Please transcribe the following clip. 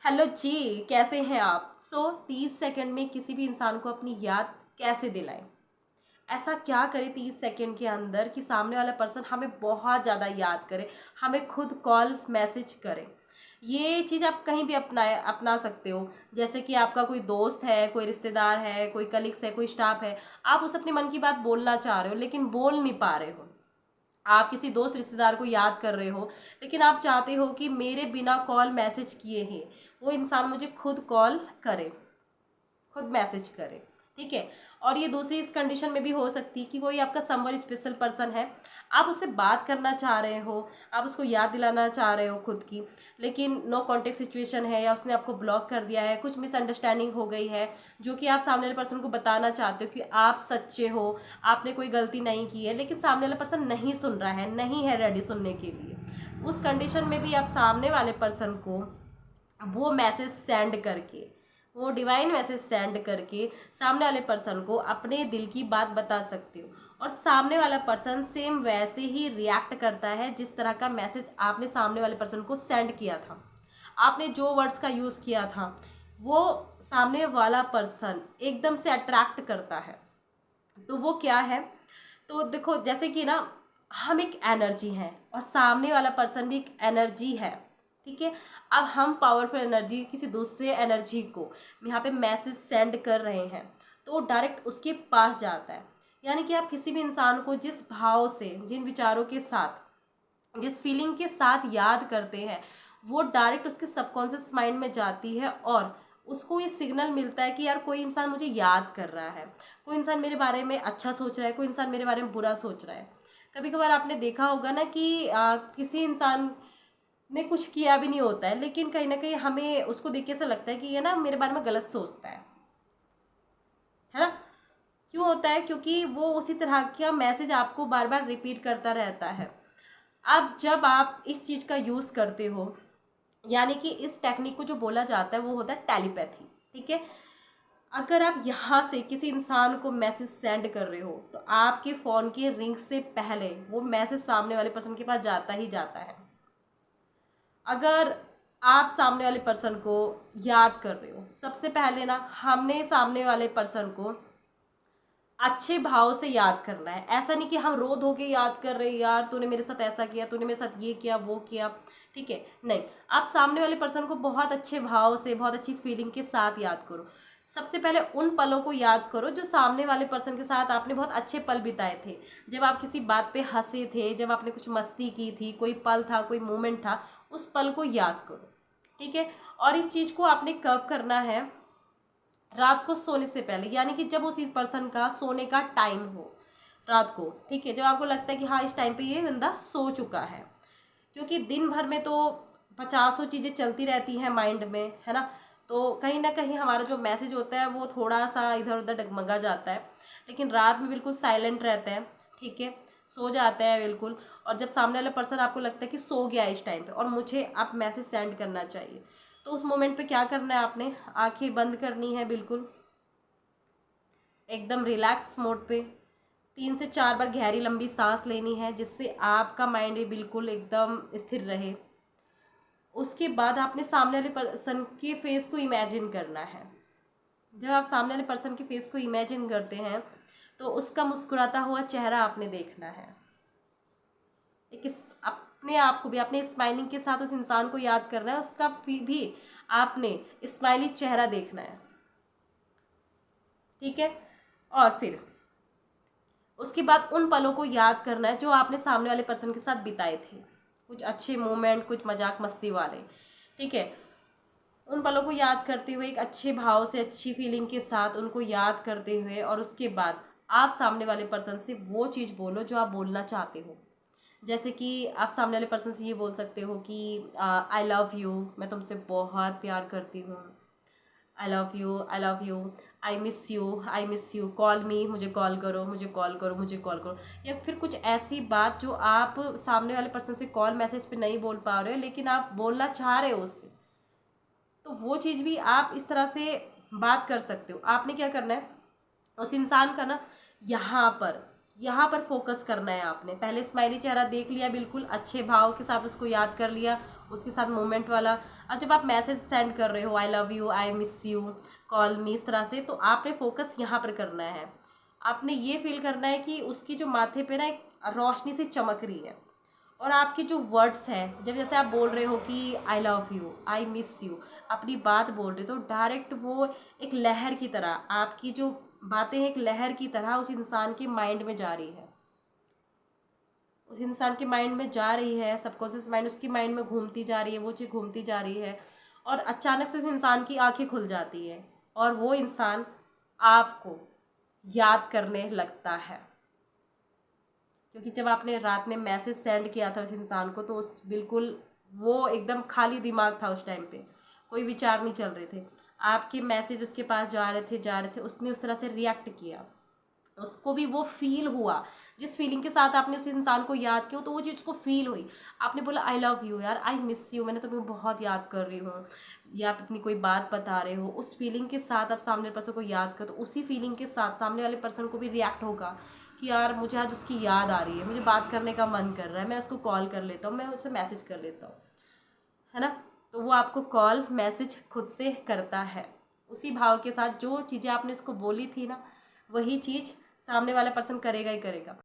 Hello जी, कैसे हैं आप? 30 सेकंड में किसी भी इंसान को अपनी याद कैसे दिलाएं? ऐसा क्या करें 30 सेकंड के अंदर कि सामने वाला पर्सन हमें बहुत ज़्यादा याद करे, हमें खुद कॉल मैसेज करे। ये चीज़ आप कहीं भी अपना सकते हो। जैसे कि आपका कोई दोस्त है, कोई रिश्तेदार है, कोई कलीग्स है, कोई स्टाफ है, आप उसे अपने मन की बात बोलना चाह रहे हो लेकिन बोल नहीं पा रहे हो। आप किसी दोस्त रिश्तेदार को याद कर रहे हो लेकिन आप चाहते हो कि मेरे बिना कॉल मैसेज किए ही वो इंसान मुझे खुद कॉल करे, खुद मैसेज करे। ठीक है। और ये दूसरी इस कंडीशन में भी हो सकती है कि कोई आपका समवन स्पेशल पर्सन है, आप उससे बात करना चाह रहे हो, आप उसको याद दिलाना चाह रहे हो खुद की, लेकिन नो कॉन्टेक्ट सिचुएशन है या उसने आपको ब्लॉक कर दिया है, कुछ मिसअंडरस्टैंडिंग हो गई है जो कि आप सामने वाले पर्सन को बताना चाहते हो कि आप सच्चे हो, आपने कोई गलती नहीं की है, लेकिन सामने वाला पर्सन नहीं सुन रहा है, नहीं है रेडी सुनने के लिए। उस कंडीशन में भी आप सामने वाले पर्सन को वो मैसेज सेंड करके, वो डिवाइन मैसेज सेंड करके सामने वाले पर्सन को अपने दिल की बात बता सकते हो। और सामने वाला पर्सन सेम वैसे ही रिएक्ट करता है जिस तरह का मैसेज आपने सामने वाले पर्सन को सेंड किया था। आपने जो वर्ड्स का यूज़ किया था वो सामने वाला पर्सन एकदम से अट्रैक्ट करता है। तो वो क्या है? तो देखो, जैसे कि ना, हम एक एनर्जी हैं और सामने वाला पर्सन भी एक एनर्जी है। ठीक है। अब हम पावरफुल एनर्जी किसी दूसरे एनर्जी को यहाँ पे मैसेज सेंड कर रहे हैं तो वो डायरेक्ट उसके पास जाता है। यानी कि आप किसी भी इंसान को जिस भाव से, जिन विचारों के साथ, जिस फीलिंग के साथ याद करते हैं वो डायरेक्ट उसके सबकॉन्शियस माइंड में जाती है और उसको ये सिग्नल मिलता है कि यार कोई इंसान मुझे याद कर रहा है, कोई इंसान मेरे बारे में अच्छा सोच रहा है, कोई इंसान मेरे बारे में बुरा सोच रहा है। कभी कभार आपने देखा होगा ना कि किसी इंसान ने कुछ किया भी नहीं होता है लेकिन कहीं ना कहीं हमें उसको देख के ऐसा लगता है कि ये ना मेरे बारे में गलत सोचता है ना? क्यों होता है? क्योंकि वो उसी तरह का मैसेज आपको बार बार रिपीट करता रहता है। अब जब आप इस चीज़ का यूज़ करते हो, यानी कि इस टेक्निक को जो बोला जाता है वो होता है टेलीपैथी। ठीक है। अगर आप यहाँ से किसी इंसान को मैसेज सेंड कर रहे हो तो आपके फ़ोन के रिंग से पहले वो मैसेज सामने वाले पर्सन के पास जाता ही जाता है। अगर आप सामने वाले पर्सन को याद कर रहे हो, सबसे पहले ना हमने सामने वाले पर्सन को अच्छे भाव से याद करना है। ऐसा नहीं कि हम रो धो के याद कर रहे हैं, यार तूने मेरे साथ ऐसा किया, तूने मेरे साथ ये किया, वो किया। ठीक है। नहीं, आप सामने वाले पर्सन को बहुत अच्छे भाव से, बहुत अच्छी फीलिंग के साथ याद करो। सबसे पहले उन पलों को याद करो जो सामने वाले पर्सन के साथ आपने बहुत अच्छे पल बिताए थे, जब आप किसी बात पे हंसे थे, जब आपने कुछ मस्ती की थी, कोई पल था, कोई मोमेंट था, उस पल को याद करो। ठीक है। और इस चीज़ को आपने कब करना है? रात को सोने से पहले, यानी कि जब उसी पर्सन का सोने का टाइम हो रात को। ठीक है। जब आपको लगता है कि हाँ इस टाइम पे ये बंदा सो चुका है, क्योंकि दिन भर में तो पचासों चीज़ें चलती रहती हैं माइंड में, है ना? तो कहीं ना कहीं हमारा जो मैसेज होता है वो थोड़ा सा इधर उधर डगमगा जाता है, लेकिन रात में बिल्कुल साइलेंट रहता है। ठीक है। सो जाता है बिल्कुल। और जब सामने वाला पर्सन आपको लगता है कि सो गया है इस टाइम पे और मुझे अब मैसेज सेंड करना चाहिए, तो उस मोमेंट पे क्या करना है? आपने आंखें बंद करनी है, बिल्कुल एकदम रिलैक्स मोड पे 3 से 4 बार गहरी लंबी सांस लेनी है जिससे आपका माइंड भी बिल्कुल एकदम स्थिर रहे। उसके बाद आपने सामने वाले पर्सन के फेस को इमेजिन करना है। जब आप सामने वाले पर्सन के फेस को इमेजिन करते हैं तो उसका मुस्कुराता हुआ चेहरा आपने देखना है। अपने आप को भी अपने स्माइलिंग के साथ उस इंसान को याद करना है, उसका भी आपने स्माइली चेहरा देखना है। ठीक है। और फिर उसके बाद उन पलों को याद करना है जो आपने सामने वाले पर्सन के साथ बिताए थे, कुछ अच्छे मोमेंट, कुछ मजाक मस्ती वाले। ठीक है। उन पलों को याद करते हुए, एक अच्छे भाव से, अच्छी फीलिंग के साथ उनको याद करते हुए, और उसके बाद आप सामने वाले पर्सन से वो चीज़ बोलो जो आप बोलना चाहते हो। जैसे कि आप सामने वाले पर्सन से ये बोल सकते हो कि आई लव यू, मैं तुमसे बहुत प्यार करती हूँ, I love you, I love you, I miss you, I miss you, call मी, मुझे कॉल करो, मुझे कॉल करो, मुझे कॉल करो। या फिर कुछ ऐसी बात जो आप सामने वाले पर्सन से कॉल मैसेज पे नहीं बोल पा रहे हो लेकिन आप बोलना चाह रहे हो उससे, तो वो चीज़ भी आप इस तरह से बात कर सकते हो। आपने क्या करना है? उस इंसान का ना यहाँ पर यहाँ पर फोकस करना है आपने। पहले स्माइली चेहरा देख लिया, बिल्कुल अच्छे भाव के साथ उसको याद कर लिया, उसके साथ मोमेंट वाला। अब जब आप मैसेज सेंड कर रहे हो, I love you, I miss you, call मी, इस तरह से, तो आपने फोकस यहाँ पर करना है। आपने ये फील करना है कि उसकी जो माथे पे ना एक रोशनी सी चमक रही है, और आपके जो वर्ड्स हैं, जब जैसे आप बोल रहे हो कि I love you, I miss you, अपनी बात बोल रहे हो, तो डायरेक्ट वो एक लहर की तरह, आपकी जो बातें हैं एक लहर की तरह उस इंसान के माइंड में जा रही है, उस इंसान के माइंड में जा रही है, सबकॉन्शियस माइंड उसकी माइंड में घूमती जा रही है, वो चीज़ घूमती जा रही है, और अचानक से उस इंसान की आंखें खुल जाती है, और वो इंसान आपको याद करने लगता है। क्योंकि जब आपने रात में मैसेज सेंड किया था उस इंसान को, तो उस बिल्कुल वो एकदम खाली दिमाग था उस टाइम पे, कोई विचार नहीं चल रहे थे, आपके मैसेज उसके पास जा रहे थे, उसने उस तरह से रिएक्ट किया, उसको भी वो फील हुआ, जिस फीलिंग के साथ आपने उस इंसान को याद किया, तो वो चीज़ को फील हुई। आपने बोला आई लव यू यार, आई मिस यू, मैंने तुम्हें बहुत याद कर रही हूँ, या आप अपनी कोई बात बता रहे हो, उस फीलिंग के साथ आप सामने पर्सन को याद करो, तो उसी फीलिंग के साथ सामने वाले पर्सन को भी रिएक्ट होगा कि यार मुझे आज उसकी याद आ रही है, मुझे बात करने का मन कर रहा है, मैं उसको कॉल कर लेता हूँ, मैं उससे मैसेज कर लेता हूँ, है ना। तो वो आपको कॉल मैसेज खुद से करता है, उसी भाव के साथ जो चीज़ें आपने उसको बोली थी ना, वही चीज़ सामने वाला पर्सन करेगा ही करेगा।